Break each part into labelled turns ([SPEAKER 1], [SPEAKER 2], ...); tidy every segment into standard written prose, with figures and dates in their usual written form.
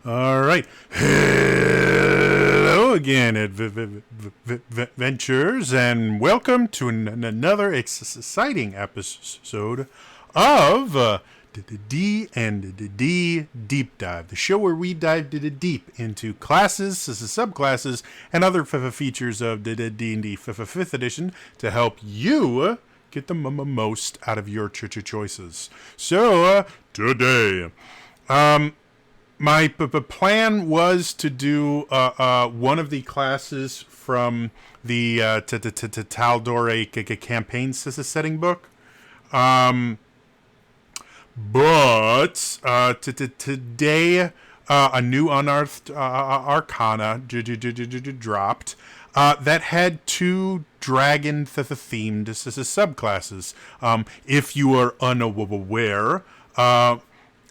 [SPEAKER 1] All right. Hello again, adventurers, and welcome to another exciting episode of D&D Deep Dive, the show where we dive deep into classes, subclasses, and other features of D&D 5th edition to help you get the most out of your choices. So, today, my plan was to do one of the classes from the Taldore campaign setting book. But today a new unearthed arcana dropped that had two dragon-themed subclasses. If you are unaware,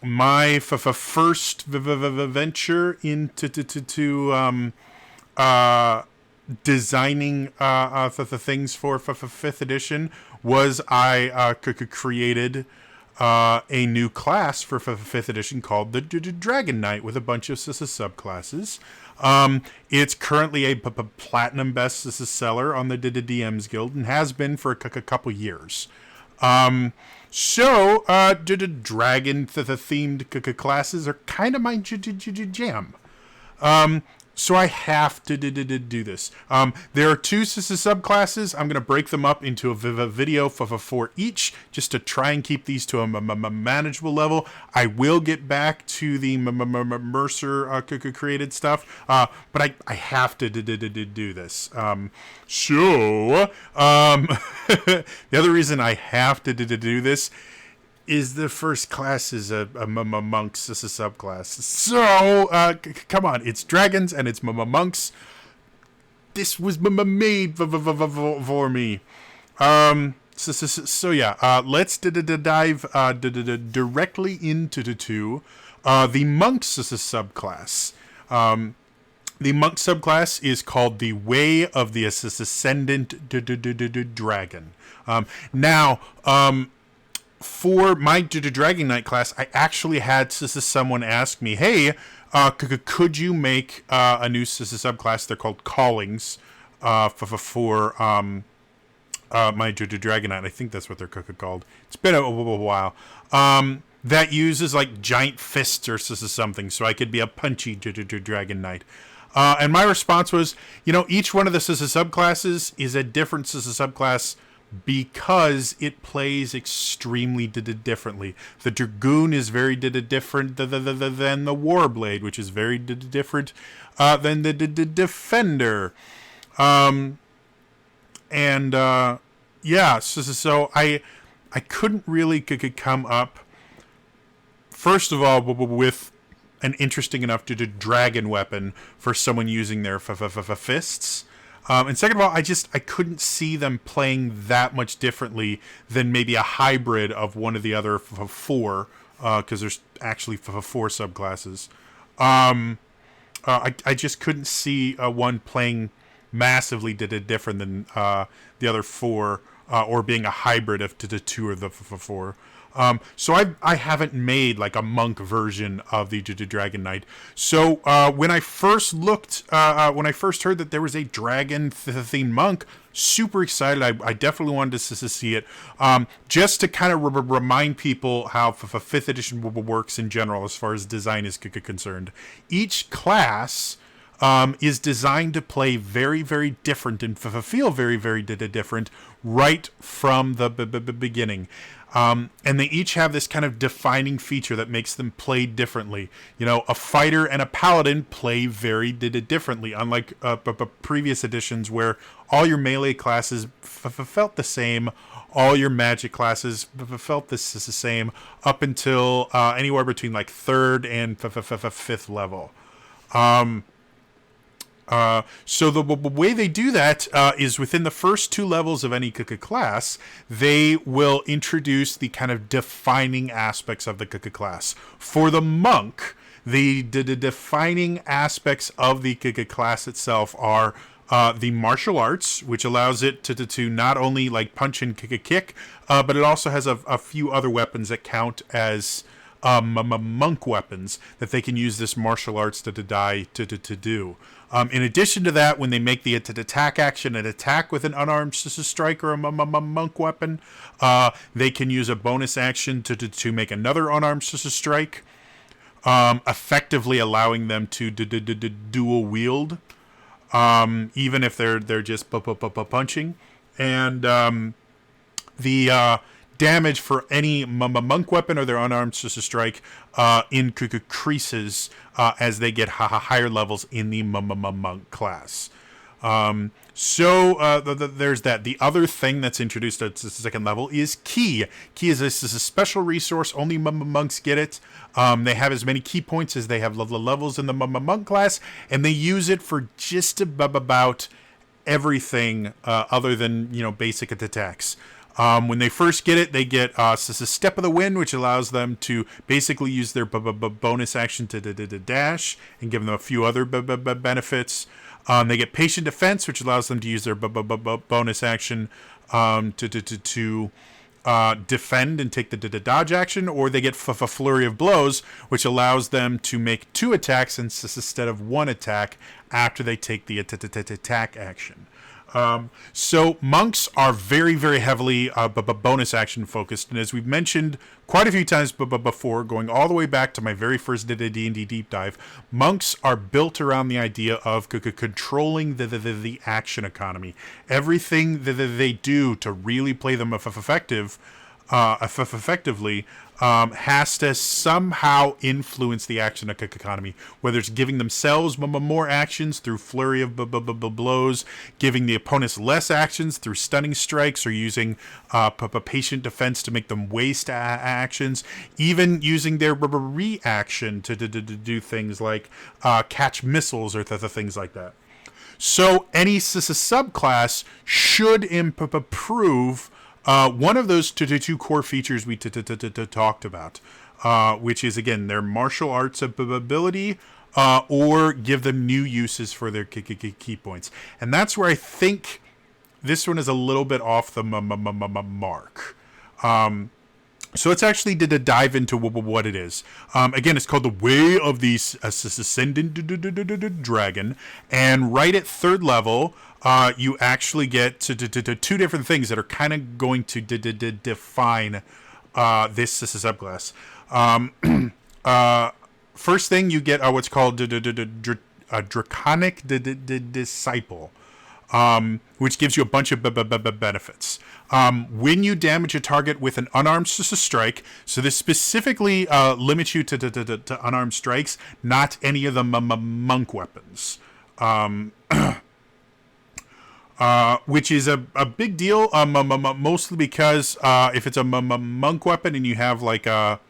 [SPEAKER 1] my first venture into designing the things for 5th edition was I created a new class for 5th edition called the Dragon Knight with a bunch of subclasses. It's currently a platinum bestseller on the DM's Guild and has been for a couple years. So, dragon themed classes are kind of my jam. So I have to do this. There are two subclasses. I'm going to break them up into a video for each, just to try and keep these to a manageable level. I will get back to the Mercer created stuff, but I have to do this. The other reason I have to do this is the first class is a monks, a subclass. So, come on, it's dragons and it's monks. This was made for me. So yeah, let's dive directly into the monks subclass. The monk subclass is called the Way of the Ascendant Dragon. For my Dragon Knight class, I actually had someone ask me, hey, could you make a new subclass? They're called Callings for my Dragon Knight. I think that's what they're called. It's been a while. That uses like giant fists or something, so I could be a punchy Dragon Knight. And my response was, each one of the subclasses is a different subclass because it plays extremely differently. The Dragoon is very different than the Warblade, which is very different than the Defender. So I couldn't really come up, first of all, with an interesting enough dragon weapon for someone using their fists. And second of all, I couldn't see them playing that much differently than maybe a hybrid of one of the other four, because there's actually four subclasses. I just couldn't see one playing massively different than the other four, or being a hybrid of the two of the four. So I haven't made like a monk version of the Dragon Knight. So when I first heard that there was a dragon themed monk, super excited. I definitely wanted to see it. Just to kind of remind people how 5th edition works in general as far as design is concerned. Each class is designed to play very, very different and feel very, very different right from the beginning. And they each have this kind of defining feature that makes them play differently. A fighter and a paladin play very differently, unlike previous editions where all your melee classes felt the same, all your magic classes felt the same, up until anywhere between like 3rd and 5th level. So the way they do that is within the first 2 levels of any class, they will introduce the kind of defining aspects of the class. For the monk, the defining aspects of the class itself are the martial arts, which allows it to not only like punch and kick, but it also has a few other weapons that count as monk weapons that they can use this martial arts to do. In addition to that, when they make the attack action and attack with an unarmed strike or a monk weapon, they can use a bonus action to make another unarmed strike, effectively allowing them to dual wield, even if they're just punching. And the damage for any monk weapon or their unarmed strike increases as they get higher levels in the monk class. So there's that. The other thing that's introduced at the second level is Ki. Ki is a special resource. Only monks get it. They have as many key points as they have levels in the monk class, and they use it for just about everything other than basic attacks. When they first get it, they get Step of the Wind, which allows them to basically use their bonus action to dash and give them a few other benefits. They get Patient Defense, which allows them to use their bonus action to defend and take the dodge action, or they get Flurry of Blows, which allows them to make 2 attacks instead of 1 attack after they take the attack action. So monks are very, very heavily bonus action focused, and as we've mentioned quite a few times before, going all the way back to my very first D&D deep dive, monks are built around the idea of controlling the action economy. Everything that they do to really play them effectively has to somehow influence the action economy, whether it's giving themselves more actions through flurry of blows, giving the opponents less actions through stunning strikes, or using patient defense to make them waste actions, even using their reaction to do things like catch missiles or things like that. So any subclass should improve one of those two core features we talked about, which is, again, their martial arts ability, or give them new uses for their key points. And that's where I think this one is a little bit off the mark. So let's actually dive into what it is. Again, it's called the Way of the Ascendant Dragon, and right at 3rd level, you actually get to 2 different things that are kind of going to define this subclass. First thing, you get what's called Draconic Disciple, which gives you a bunch of benefits. When you damage a target with an unarmed strike, so this specifically limits you to unarmed strikes, not any of the monk weapons. Which is a big deal, mostly because if it's a monk weapon and you have like a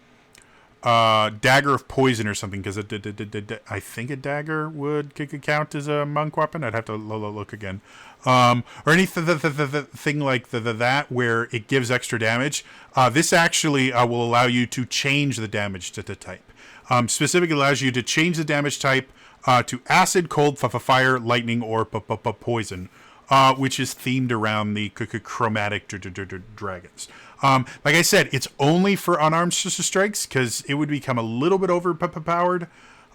[SPEAKER 1] dagger of poison or something, because I think a dagger could count as a monk weapon. I'd have to look again. Or anything like that where it gives extra damage. This actually will allow you to change the damage to type. Specifically allows you to change the damage type to acid, cold, fire, lightning, or poison. Which is themed around the chromatic dragons. Like I said, it's only for unarmed strikes, because it would become a little bit overpowered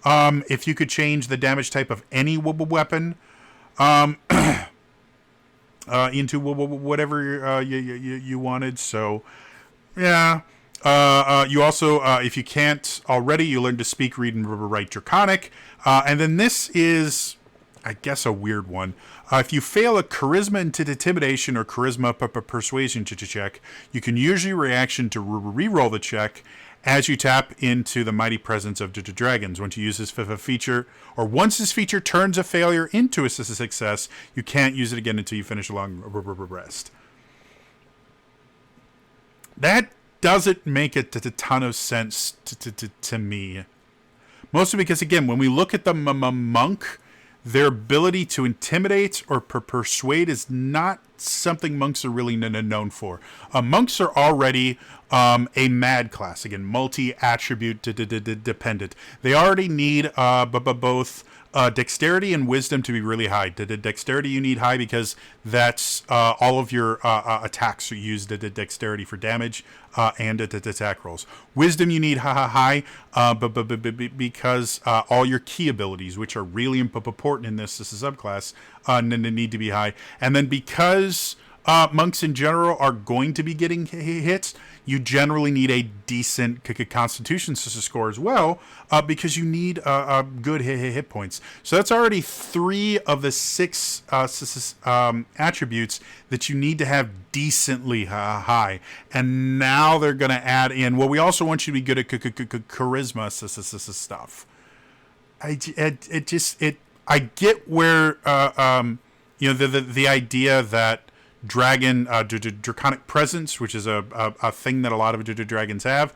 [SPEAKER 1] if you could change the damage type of any weapon into whatever you wanted. So, yeah. You also, if you can't already, you learn to speak, read, and write Draconic. And then this is, I guess, a weird one. If you fail a charisma intimidation or charisma persuasion check, you can use your reaction to re-roll the check as you tap into the mighty presence of dragons. Once you use this feature, or once this feature turns a failure into a success, you can't use it again until you finish a long rest. That doesn't make a ton of sense to me. Mostly because, again, when we look at the monk, their ability to intimidate or persuade is not something monks are really known for. Monks are already a mad class, again, multi-attribute dependent. They already need both dexterity and wisdom to be really high. Dexterity you need high because that's all of your attacks are used dexterity for damage and attack rolls. Wisdom you need high, because all your key abilities, which are really important in this subclass, need to be high. And then because monks in general are going to be getting hits, you generally need a decent constitution score as well, because you need good hit points. So that's already 3 of the 6 attributes that you need to have decently high. And now they're going to add in, well, we also want you to be good at charisma stuff. I get where the idea that Draconic Presence, which is a thing that a lot of dragons have,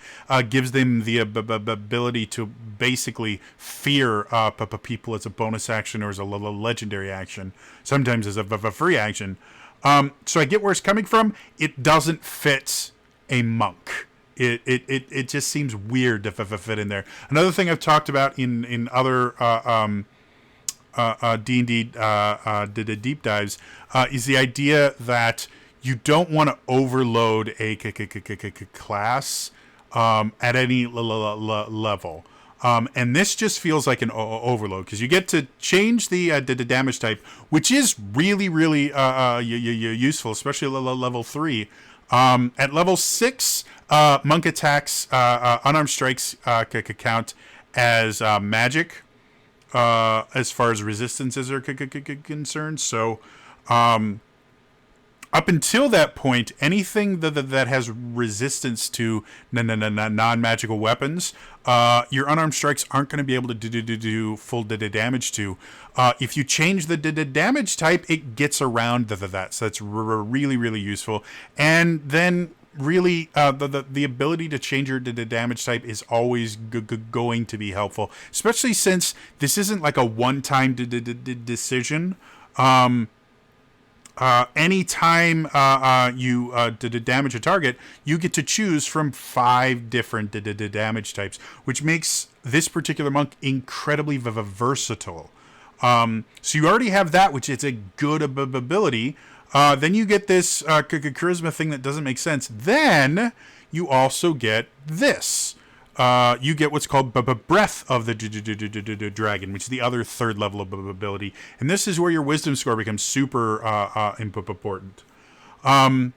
[SPEAKER 1] gives them the ability to basically fear people as a bonus action or as a legendary action, sometimes as a free action. So I get where it's coming from. It doesn't fit a monk. It just seems weird to fit in there. Another thing I've talked about in other D&D deep dives is the idea that you don't want to overload a class at any level. And this just feels like an overload because you get to change the damage type, which is really useful, especially level 3. At level 6, monk attacks, unarmed strikes count as magic. As far as resistances are concerned. So up until that point, anything that has resistance to non-magical weapons, your unarmed strikes aren't going to be able to do full damage to. If you change the damage type, it gets around that. So that's really useful. And then really, the ability to change your damage type is always going to be helpful, especially since this isn't like a one-time decision. Anytime you damage a target, you get to choose from 5 different damage types, which makes this particular monk incredibly versatile. So you already have that, which is a good ability. Then you get this charisma thing that doesn't make sense. Then you also get this. You get what's called Breath of the Dragon, which is the other 3rd level of ability. And this is where your wisdom score becomes super important. When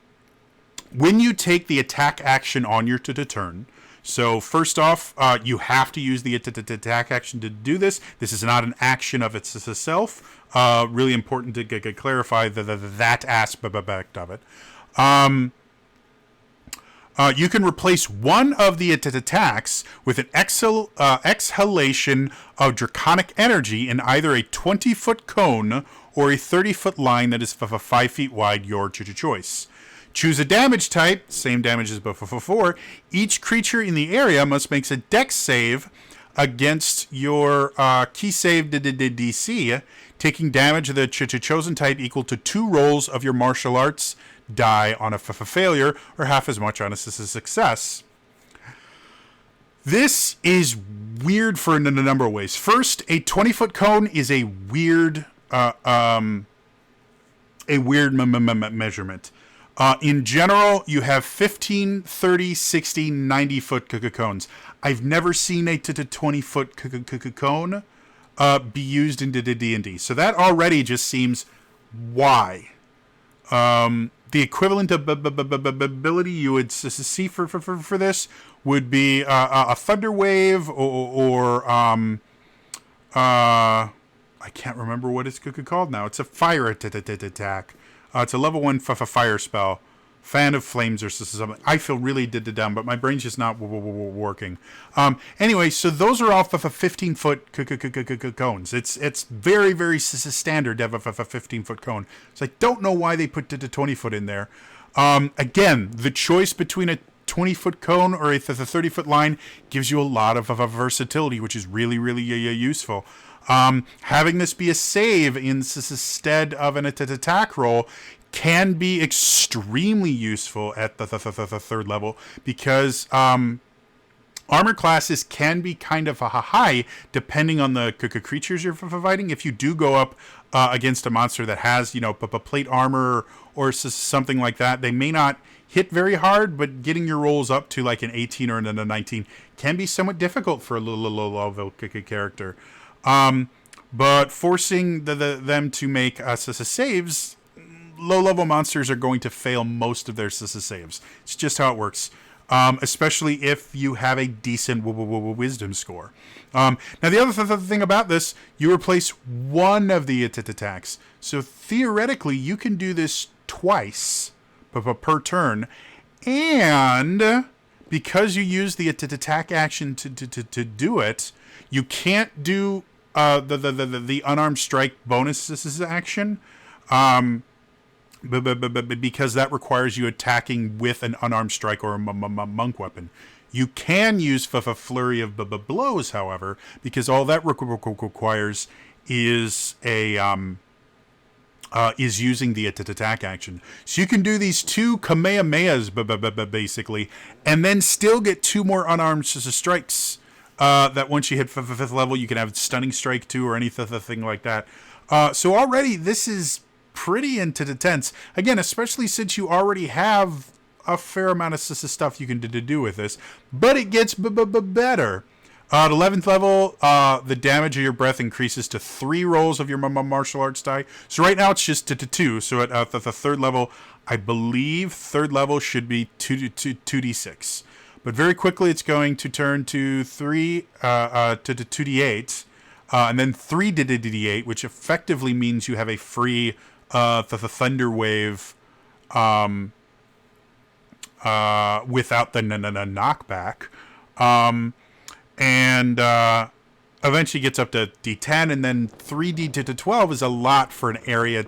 [SPEAKER 1] you take the attack action on your turn, so first off, you have to use the attack action to do this. This is not an action of itself. Really important to clarify that aspect of it. You can replace one of the attacks with an exhalation of draconic energy in either a 20-foot cone or a 30-foot line that is 5 feet wide, your choice. Choose a damage type, same damage as before. Each creature in the area must make a dex save against your key save DC, taking damage of the chosen type equal to 2 rolls of your martial arts die on a failure, or half as much on a success. This is weird for a number of ways. First, a 20-foot cone is a weird measurement. In general, you have 15, 30, 60, 90-foot cones. I've never seen a 20-foot cone be used in D&D. So that already just seems why. The equivalent of ability you would see for this would be a thunder wave or I can't remember what it's called now. It's a fire attack. It's a level 1 fire spell. Fan of flames or something. I feel really dumb, but my brain's just not working. Anyway, so those are all 15-foot cones. It's very standard to have a 15-foot cone. So I don't know why they put the 20-foot in there. Again, the choice between a 20-foot cone or a 30-foot line gives you a lot of versatility, which is really useful. Having this be a save instead of an attack roll can be extremely useful at the third level, because armor classes can be kind of a high depending on the creatures you're fighting. If you do go up against a monster that has, plate armor or something like that, they may not hit very hard, but getting your rolls up to like an 18 or a 19 can be somewhat difficult for a low level character. But forcing them to make saves, low level monsters are going to fail most of their saves. It's just how it works. Especially if you have a decent wisdom score. Now, the other thing about this, you replace one of the attacks. So theoretically, you can do this twice per turn. And because you use the attack action to do it, you can't do the unarmed strike bonus action. But because that requires you attacking with an unarmed strike or a monk weapon. You can use flurry of blows, however, because all that requires is is using the attack action. So you can do these two kamehamehas basically, and then still get two more unarmed strikes. That once you hit fifth level, you can have stunning strike 2 or anything like that. So already this is pretty intense. Again, especially since you already have a fair amount of stuff you can do with this. But it gets better. At 11th level, the damage of your breath increases to 3 rolls of your martial arts die. So right now it's just to 2. So at the third level, I believe third level should be 2d6. But very quickly it's going to turn to 3 to 2d8. And then 3 to d8, which effectively means you have a free the thunder wave without the knockback, and eventually gets up to d10, and then 3d to 12 is a lot for an area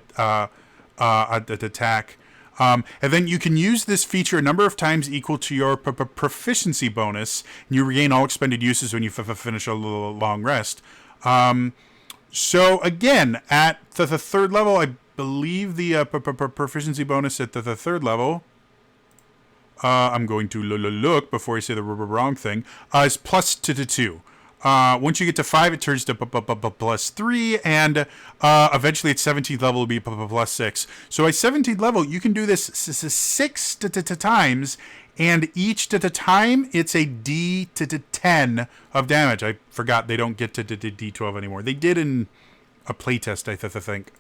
[SPEAKER 1] attack. And then you can use this feature a number of times equal to your proficiency bonus, and you regain all expended uses when you finish a long rest. So again, at the third level, I believe the proficiency bonus at the third level, I'm going to look before I say the wrong thing, is plus 2. Once you get to 5, it turns to plus 3, and eventually at 17th level, it'll be plus 6. So at 17th level, you can do this 6 times, and each time, it's a D to 10 of damage. I forgot they don't get to D12 anymore. They did in a playtest, I think.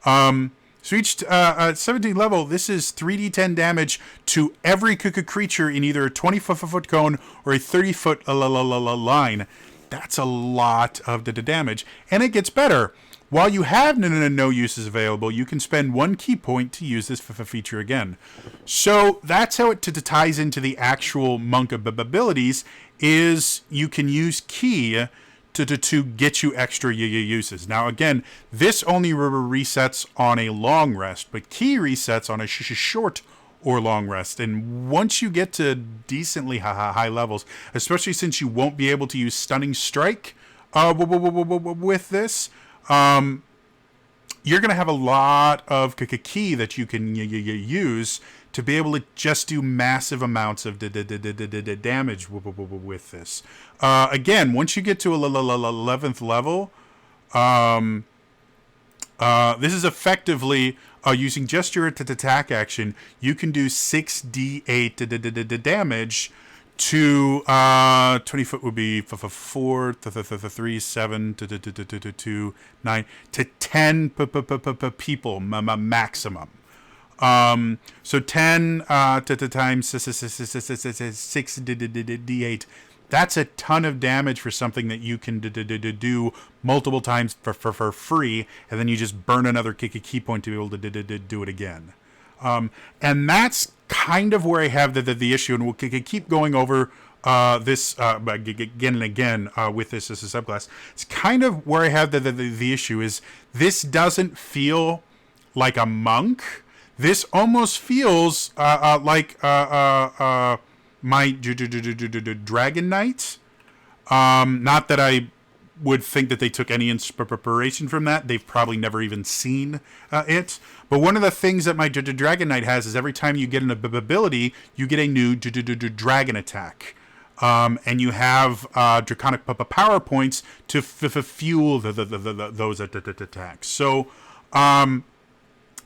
[SPEAKER 1] So each at 17th level, this is 3d10 damage to every creature in either a 20-foot cone or a 30-foot line. That's a lot of the damage. And it gets better. While you have no uses available, you can spend 1 key point to use this feature again. So that's how it ties into the actual monk abilities, is you can use key to get you extra uses. Now again, this only resets on a long rest, but key resets on a short or long rest. And once you get to decently high levels, especially since you won't be able to use stunning strike with this, you're going to have a lot of key that you can use to be able to just do massive amounts of damage with this. Again, once you get to 11th level, this is effectively using just your attack action. You can do 6d8 damage to 20 foot would be 4, 3, 7, 2, 9 to 10 people maximum. So 10 to times 6 d8. That's a ton of damage for something that you can do multiple times for free, and then you just burn another key point to be able to do it again. And that's kind of where I have the issue, and we'll keep going over this again and again with this as a subclass. It's kind of where I have the issue is this doesn't feel like a monk. This almost feels like my Dragon Knight. Not that I would think that they took any inspiration from that. They've probably never even seen it. But one of the things that my Dragon Knight has is every time you get an ability, you get a new dragon attack. And you have draconic power points to fuel those attacks. So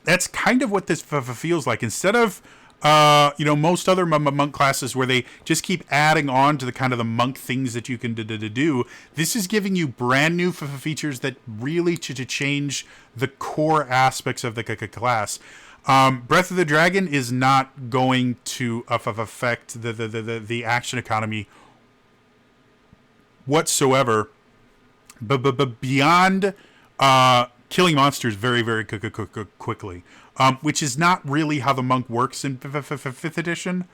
[SPEAKER 1] that's kind of what this feels like. Instead of most other monk classes where they just keep adding on to the kind of the monk things that you can do, this is giving you brand new features that really change the core aspects of the class. Breath of the Dragon is not going to affect the action economy whatsoever, but beyond killing monsters very, very quickly, which is not really how the monk works in 5th edition.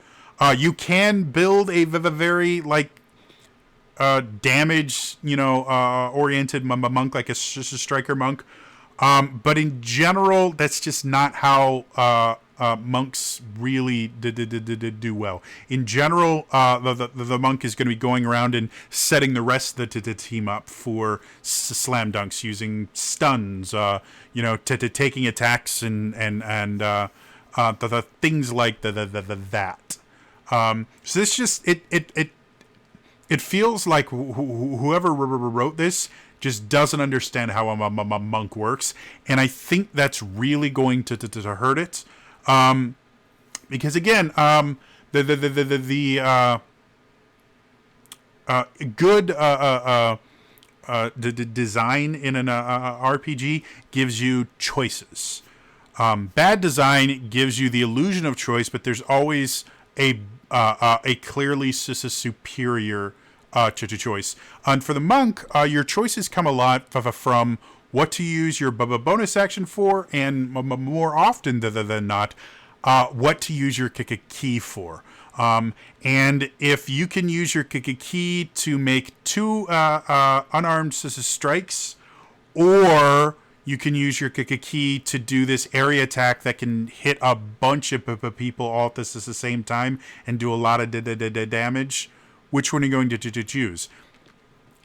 [SPEAKER 1] You can build a very damage, oriented monk, like a striker monk. But in general, that's just not how monks really do well. In general, the monk is going to be going around and setting the rest of the team up for slam dunks, using stuns, taking attacks and the things like that. So this just it feels like whoever wrote this just doesn't understand how a monk works, and I think that's really going to hurt it. Because again, the good design in an RPG gives you choices. Bad design gives you the illusion of choice, but there's always a clearly superior choice. And for the monk, your choices come a lot from what to use your bonus action for, and more often than not, what to use your key for. And if you can use your key to make 2 unarmed strikes, or you can use your key to do this area attack that can hit a bunch of people all at the same time and do a lot of damage, which one are you going to choose?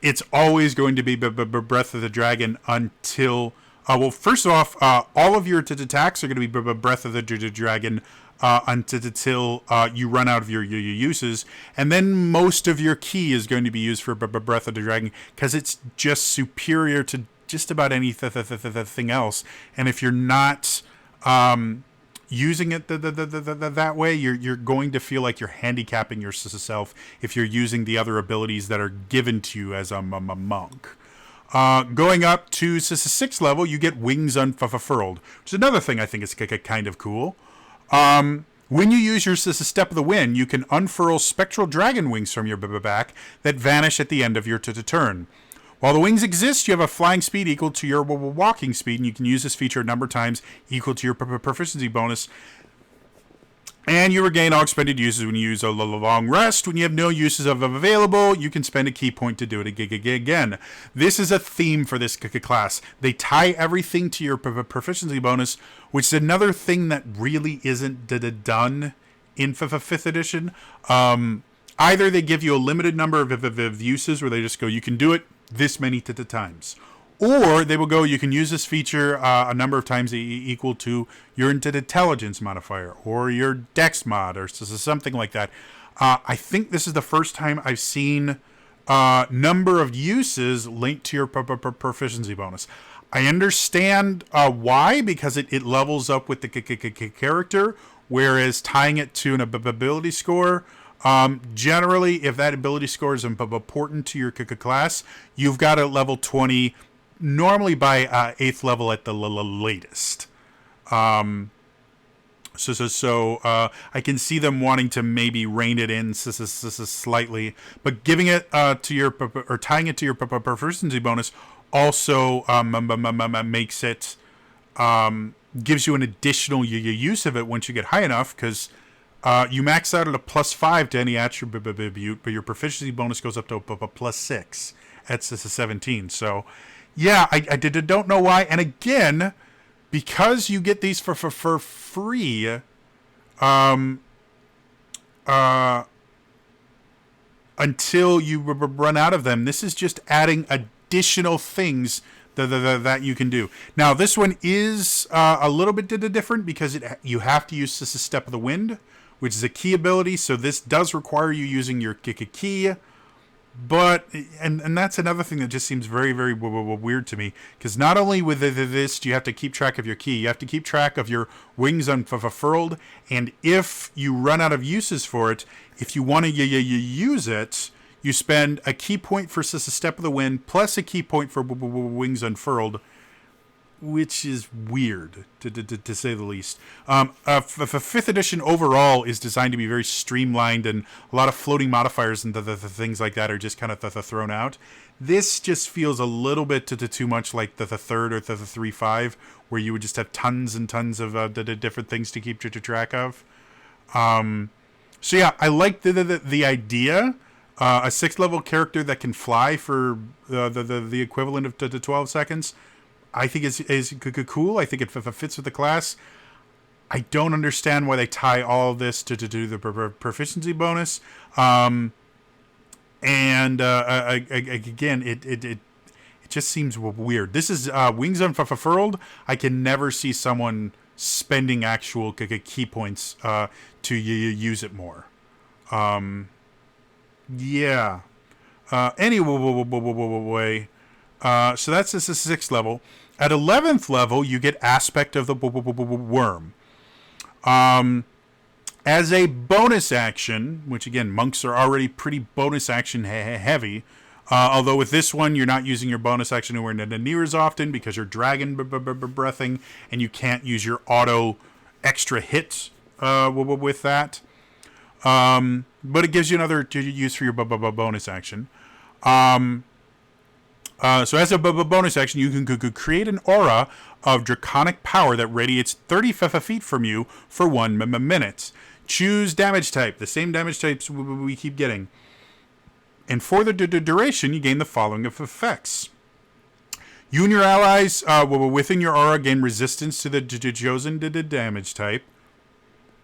[SPEAKER 1] It's always going to be Breath of the Dragon until... first off, all of your attacks are going to be Breath of the Dragon until you run out of your uses. And then most of your key is going to be used for Breath of the Dragon, because it's just superior to just about anything else. And if you're not using it that way, you're going to feel like you're handicapping yourself if you're using the other abilities that are given to you as a monk. Going up to 6th level, you get Wings Unfurled, which is another thing I think is kind of cool. When you use your Step of the Wind, you can unfurl spectral dragon wings from your back that vanish at the end of your turn. While the wings exist, you have a flying speed equal to your walking speed, and you can use this feature a number of times equal to your proficiency bonus. And you regain all expended uses when you use a long rest. When you have no uses available, you can spend a key point to do it again. This is a theme for this class. They tie everything to your proficiency bonus, which is another thing that really isn't done in 5th edition. Either they give you a limited number of uses where they just go, you can do it this many times. Or they will go, you can use this feature a number of times equal to your intelligence modifier or your dex mod or something like that. I think this is the first time I've seen number of uses linked to your proficiency bonus. I understand why, because it levels up with the character, whereas tying it to an ability score, generally, if that ability score is important to your class, you've got a level 20, normally by 8th level at the latest. So I can see them wanting to maybe rein it in slightly, but giving it to your or tying it to your proficiency bonus also makes it gives you an additional use of it once you get high enough, because you max out at a +5 to any attribute, but your proficiency bonus goes up to a +6 at 17. So, yeah, I don't know why. And again, because you get these for free, until you run out of them, this is just adding additional things that you can do. Now, this one is a little bit different because you have to use this Step of the Wind, which is a key ability. So this does require you using your key. But, and that's another thing that just seems very, very weird to me. Because not only with this do you have to keep track of your key, you have to keep track of your Wings Unfurled. And if you run out of uses for it, if you want to use it, you spend a key point for Step of the Wind plus a key point for Wings Unfurled, which is weird, to say the least. Fifth edition overall is designed to be very streamlined, and a lot of floating modifiers and the things like that are just kind of thrown out. This just feels a little bit too much like the third or the 3.5, where you would just have tons and tons of different things to keep track of. So yeah, I like the idea. A 6th level character that can fly for the equivalent of 12 seconds, I think is cool. I think it fits with the class. I don't understand why they tie all of this to do the proficiency bonus. And again, it just seems weird. This is Wings Unfurled. I can never see someone spending actual key points to use it more. Yeah. Anyway, so that's just the 6th level. At 11th level, you get Aspect of the Wyrm. As a bonus action, which again, monks are already pretty bonus action heavy. Although with this one, you're not using your bonus action anywhere near as often because you're dragon breathing, and you can't use your auto extra hits with that. But it gives you another use for your bonus action. So as a bonus action, you can create an aura of draconic power that radiates 30 feet from you for 1 minute. Choose damage type, the same damage types we keep getting. And for the duration, you gain the following effects. You and your allies within your aura gain resistance to the chosen damage type.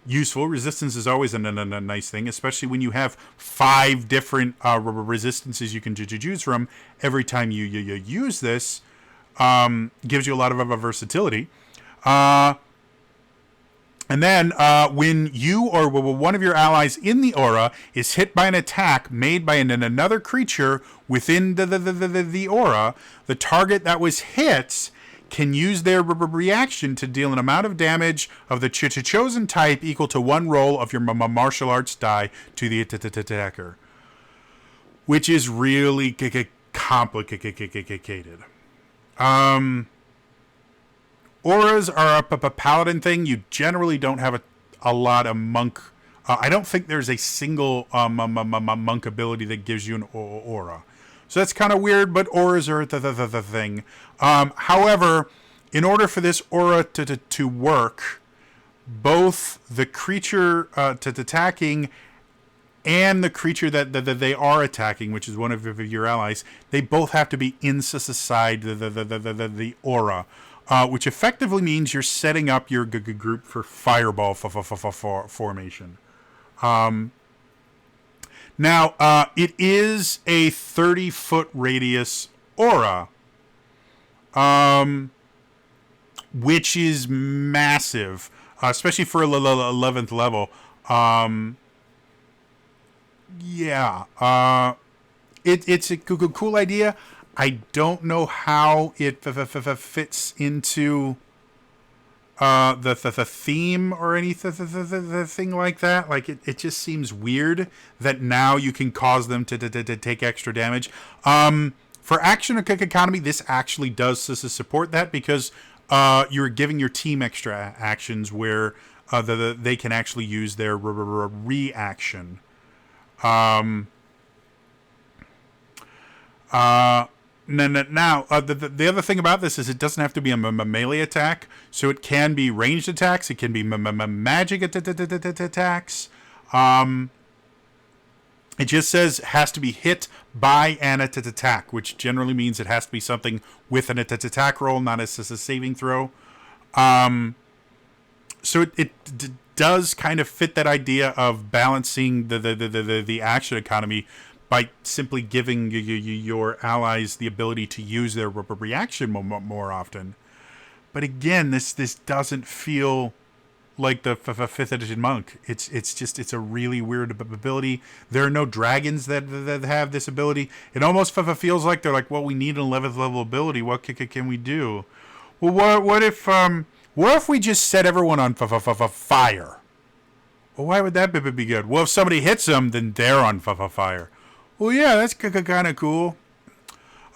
[SPEAKER 1] Useful. Resistance is always a nice thing, especially when you have 5 different resistances you can choose from every time you use this. Gives you a lot of versatility. And then when you or one of your allies in the aura is hit by an attack made by another creature within the aura, the target that was hit can use their reaction to deal an amount of damage of the chosen type equal to 1 roll of your martial arts die to the attacker. Which is really complicated. Auras are a paladin thing. You generally don't have a lot of monk. I don't think there's a single monk ability that gives you an aura. So that's kind of weird, but auras are the thing. However, in order for this aura to work, both the creature attacking and the creature that they are attacking, which is one of your allies, they both have to be inside the aura, which effectively means you're setting up your group for fireball formation. Now, it is a 30-foot radius aura, which is massive, especially for 11th level. It's a cool idea. I don't know how it fits into the theme or anything like that. Like it just seems weird that now you can cause them to take extra damage. For action economy, this actually does support that because you're giving your team extra actions where they can actually use their reaction. Now, the other thing about this is it doesn't have to be a melee attack, so it can be ranged attacks, it can be magic attacks. It just says it has to be hit by an attack, which generally means it has to be something with an attack roll, not as a saving throw. So it does kind of fit that idea of balancing the action economy by simply giving your allies the ability to use their reaction more often. But again, this doesn't feel like the 5th edition monk. It's a really weird ability. There are no dragons that have this ability. It almost feels like they're like, well, we need an 11th level ability. What can we do? Well, what if we just set everyone on fire? Well, why would that be good? Well, if somebody hits them, then they're on fire. Well, yeah, that's kind of cool.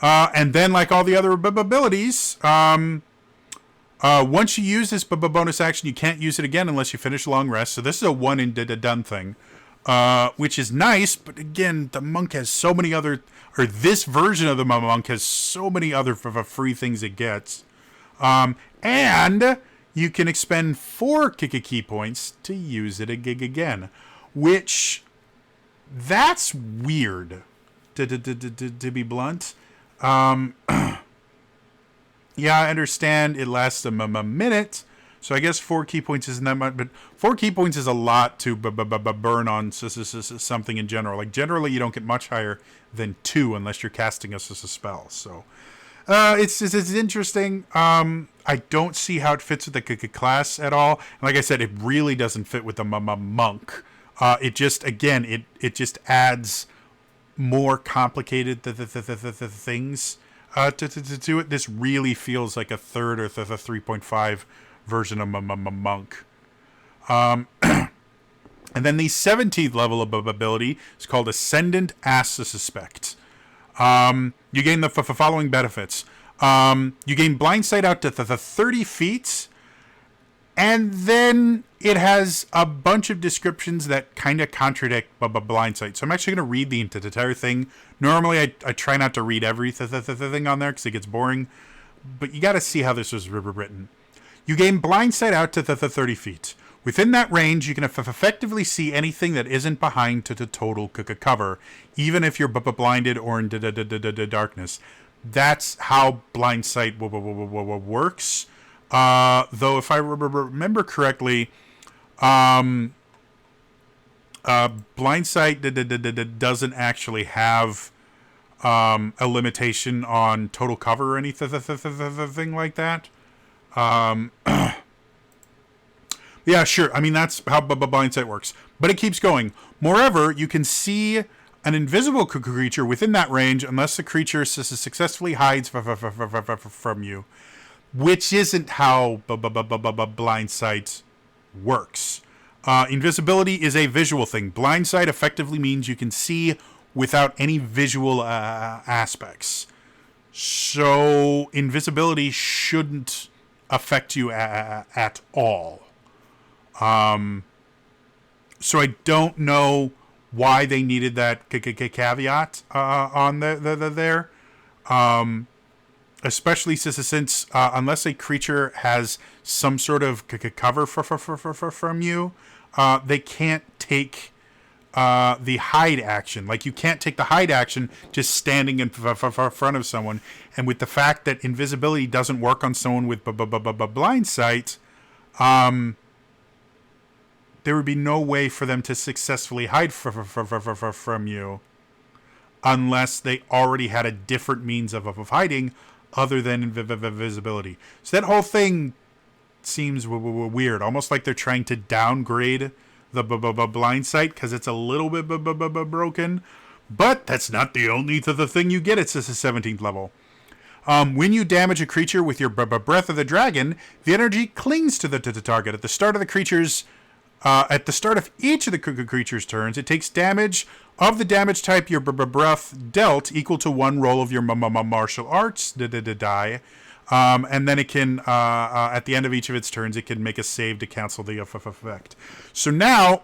[SPEAKER 1] And then, like all the other abilities, once you use this bonus action, you can't use it again unless you finish a long rest. So this is a one and done thing, which is nice. But again, the monk has so many other, or this version of the monk has so many other free things it gets. And you can expend 4 key points to use it again, which that's weird, to be blunt. Yeah, I understand it lasts a minute, so I guess 4 key points isn't that much, but 4 key points is a lot to burn on something in general. Like, generally, you don't get much higher than 2 unless you're casting a spell, so... It's interesting. I don't see how it fits with the class at all. And like I said, it really doesn't fit with the monk. It just, again, it just adds more complicated things to it. This really feels like a 3rd or the 3.5 version of monk. And then the 17th level of ability is called Ascendant Aspect. You gain the following benefits. You gain blind sight out to the 30 feet, and then it has a bunch of descriptions that kind of contradict blind sight. So I'm actually going to read the entire thing. Normally, I try not to read every thing on there because it gets boring, but you got to see how this was written. You gain blind sight out to the 30 feet. Within that range, you can effectively see anything that isn't behind to the total cover, even if you're blinded or in darkness. That's how blind sight works. Though, if I remember correctly, blind sight doesn't actually have a limitation on total cover or anything like that. Yeah, sure. I mean, that's how blind sight works. But it keeps going. Moreover, you can see an invisible creature within that range unless the creature successfully hides from you, which isn't how blind sight works. Invisibility is a visual thing. Blind sight effectively means you can see without any visual aspects. So invisibility shouldn't affect you at all. So I don't know why they needed that caveat on there. Especially since unless a creature has some sort of cover from you, they can't take the hide action. Like, you can't take the hide action just standing in front of someone. And with the fact that invisibility doesn't work on someone with blind sight, there would be no way for them to successfully hide from you unless they already had a different means of hiding other than invisibility. So that whole thing seems weird, almost like they're trying to downgrade the blind sight because it's a little bit broken. But that's not the only thing you get. It's just a 17th level. When you damage a creature with your Breath of the Dragon, the energy clings to the target. At the start of each of the creature's turns, it takes damage of the damage type your breath dealt equal to 1 roll of your martial arts die. And then it can, at the end of each of its turns, it can make a save to cancel the effect. So now,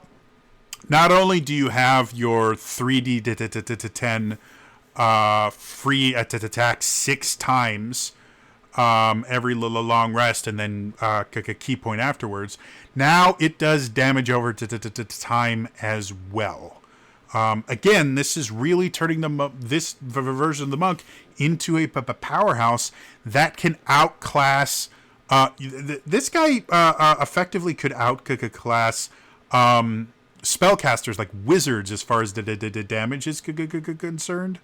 [SPEAKER 1] not only do you have your 3d10 free attack 6 times every long rest and then a key point afterwards, now it does damage over time as well. Again, this is really turning this version of the monk into a powerhouse that can outclass. This guy effectively could outclass spellcasters, like wizards, as far as the damage is concerned.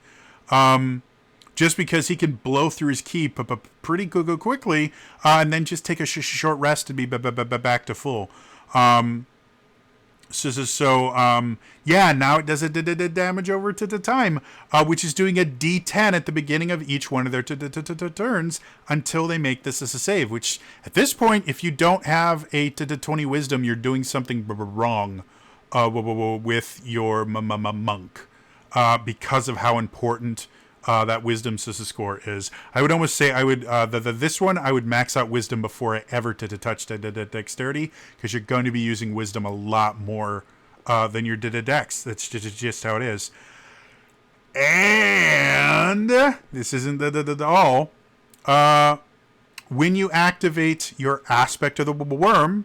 [SPEAKER 1] Just because he can blow through his ki pretty quickly, and then just take a short rest and be back to full. Yeah, now it does a damage over to the time, which is doing a D10 at the beginning of each one of their turns until they make this as a save. Which at this point, if you don't have a 20 wisdom, you're doing something wrong with your monk, because of how important that wisdom score is. I would almost say I would this one I would max out wisdom before I ever touch dexterity, because you're going to be using wisdom a lot more than your dex. That's just how it is. And this isn't all. When you activate your aspect of the Wyrm,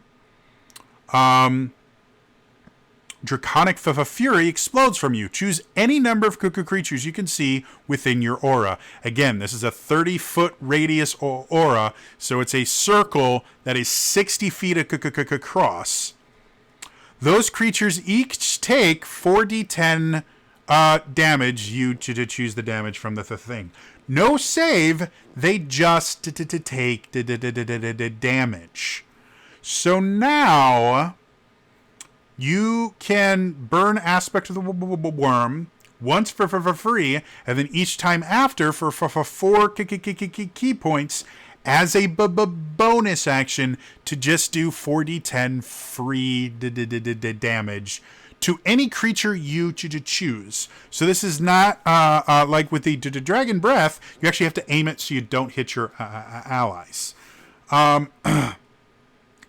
[SPEAKER 1] Draconic Fury explodes from you. Choose any number of creatures you can see within your aura. Again, this is a 30-foot radius aura, so it's a circle that is 60 feet across. Those creatures each take 4d10 damage. You choose the damage from the thing. No save, they just take damage. So now you can burn aspect of the Wyrm once for free, and then each time after for 4 key points as a bonus action to just do 4d10 free damage to any creature you choose. So this is not like with the Dragon Breath. You actually have to aim it so you don't hit your allies.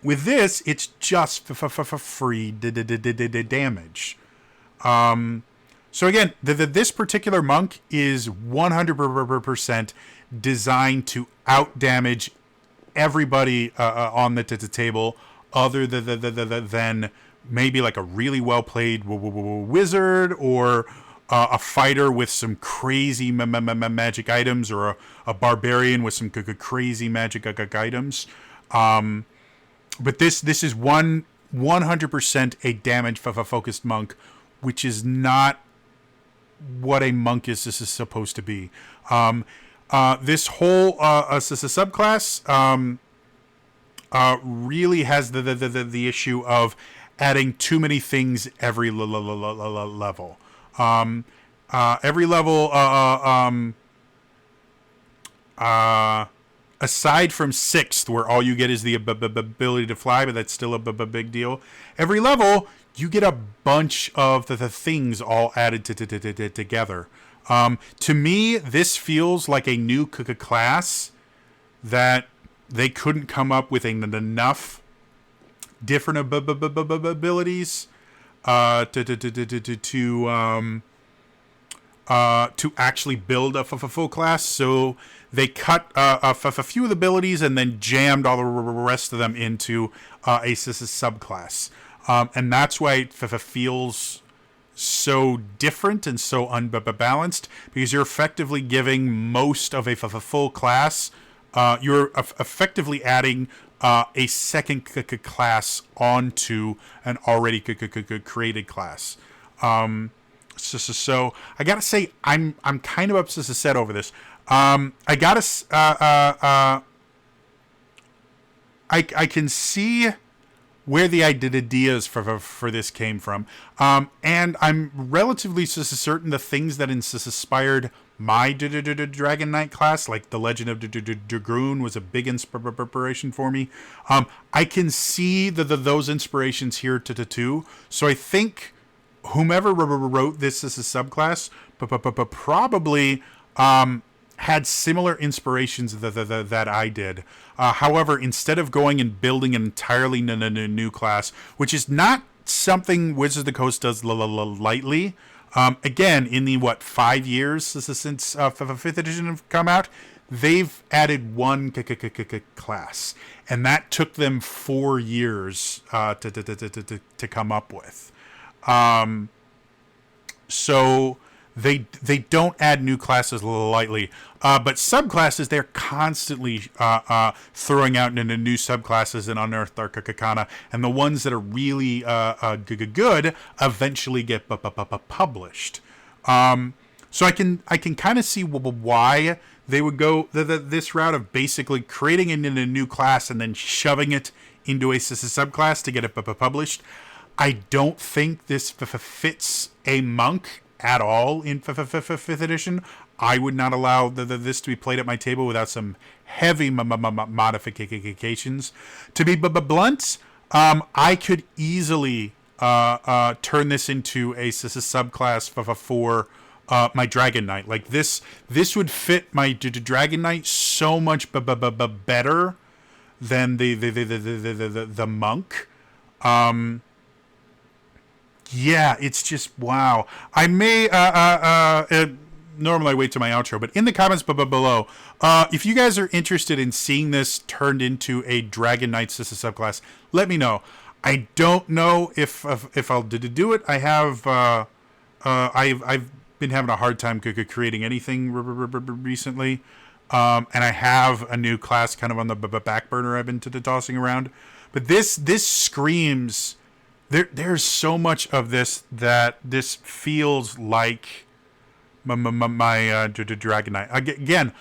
[SPEAKER 1] With this, it's just free damage. So again, this particular monk is 100% designed to out-damage everybody on the table, other than maybe like a really well-played wizard, or a fighter with some crazy magic items, or a barbarian with some crazy magic items. But this is 100% a damage-focused monk, which is not what a monk is supposed to be. This whole subclass really has the issue of adding too many things every level. Every level, aside from 6th, where all you get is the ability to fly, but that's still a big deal. Every level, you get a bunch of the things all added together. To me, this feels like a new class that they couldn't come up with enough different abilities to actually build a full class. So they cut a few of the abilities and then jammed all the rest of them into a subclass. And that's why it feels so different and so unbalanced, because you're effectively giving most of a full class. You're effectively adding a second class onto an already created class. So I gotta say, I'm kind of upset over this. I can see where the ideas for this came from, and I'm relatively certain the things that inspired my Dragon Knight class, like the Legend of Dragoon, was a big inspiration for me. I can see those inspirations here too. So I think whomever wrote this as a subclass probably had similar inspirations that I did. However, instead of going and building an entirely new class, which is not something Wizards of the Coast does lightly. Again, in the 5 years since 5th edition have come out, they've added one class, and that took them 4 years to come up with. So they don't add new classes lightly, but subclasses they're constantly throwing out into new subclasses in Unearthed Arcana, and the ones that are really good eventually get published. So I can kind of see why they would go this route of basically creating it in a new class and then shoving it into a subclass to get it published. I don't think this fits a monk at all in 5th edition. I would not allow this to be played at my table without some heavy modifications. To be blunt, I could easily turn this into a subclass for my Dragon Knight. Like this would fit my Dragon Knight so much better than the monk. Yeah, it's just wow. I may normally I wait to my outro, but in the comments below, if you guys are interested in seeing this turned into a Dragon Knight subclass, let me know. I don't know if I'll do it. I have I've been having a hard time creating anything recently, and I have a new class kind of on the back burner I've been tossing around. But this screams. There's so much of this that this feels like my Dragon Knight. Again,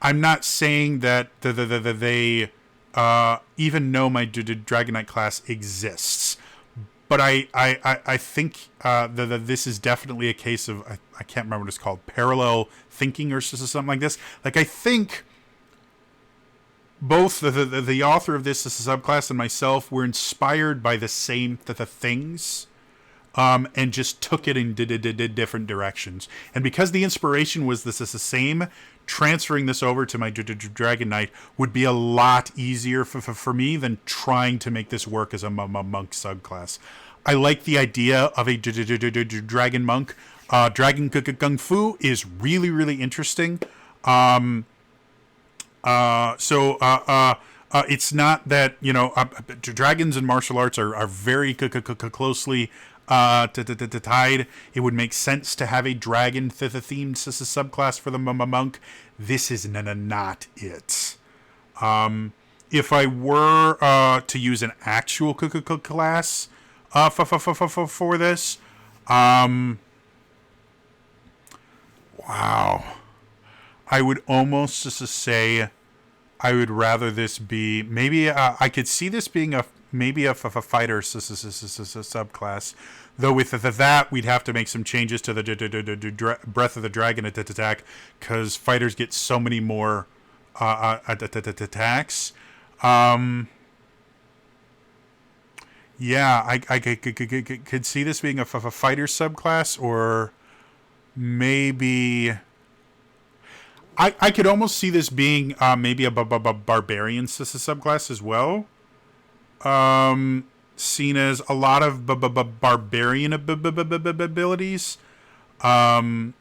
[SPEAKER 1] I'm not saying that they even know my Dragon Knight class exists, but I think that this is definitely a case of I can't remember what it's called, parallel thinking or something like this. Like I think both the author of this subclass and myself were inspired by the same things, and just took it in different directions. And because the inspiration was the same, transferring this over to my Dragon Knight would be a lot easier for me than trying to make this work as a monk subclass. I like the idea of a dragon monk. Dragon Kung Fu is really, really interesting. It's not that, dragons and martial arts are very closely tied. It would make sense to have a dragon themed subclass for the monk. This is not it. If I were to use an actual class for this, wow. I would almost just say I would rather this be maybe I could see this being a fighter subclass, though with that we'd have to make some changes to the Breath of the Dragon attack because fighters get so many more attacks. Yeah, I could see this being a fighter subclass, or maybe. I could almost see this being maybe a barbarian subclass as well. Seen as a lot of barbarian abilities kind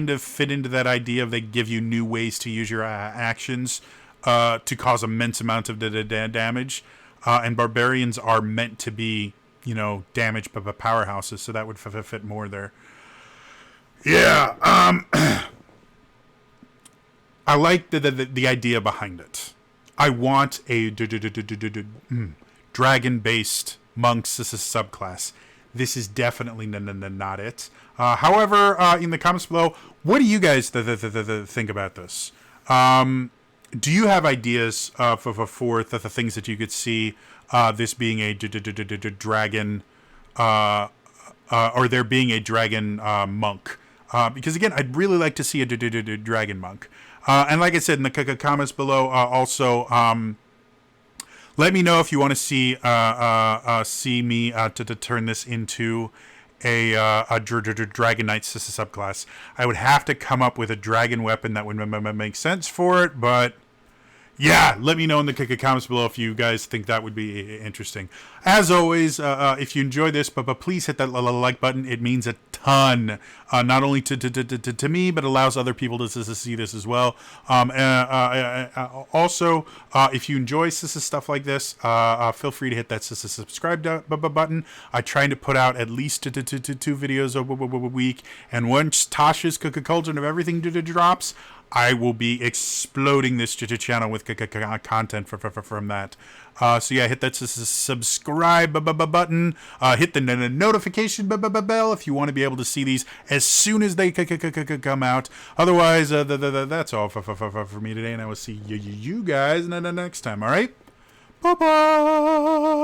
[SPEAKER 1] of fit into that idea of they give you new ways to use your actions to cause immense amounts of damage. And barbarians are meant to be, damage powerhouses, so that would fit more there. Yeah, I like the idea behind it. I want a dragon-based monks as a subclass. This is definitely not it. However, in the comments below, what do you guys think about this? Do you have ideas for the things that you could see this being a dragon, or there being a dragon monk? Because again, I'd really like to see a dragon monk. And like I said in the comments below, also let me know if you want to see me to turn this into a Dragon Knight subclass. I would have to come up with a dragon weapon that would make sense for it, but Yeah, let me know in the comments below if you guys think that would be interesting. As always, if you enjoy this, but please hit that like button. It means a ton, not only to me, but allows other people to see this as well. Also, if you enjoy stuff like this, feel free to hit that subscribe button. I try to put out at least two videos a week, and once Tasha's Cauldron of Everything drops, I will be exploding this channel with content from that. So yeah, hit that subscribe button. Hit the notification bell if you want to be able to see these as soon as they come out. Otherwise, that's all for me today, and I will see you guys next time. All right, bye bye.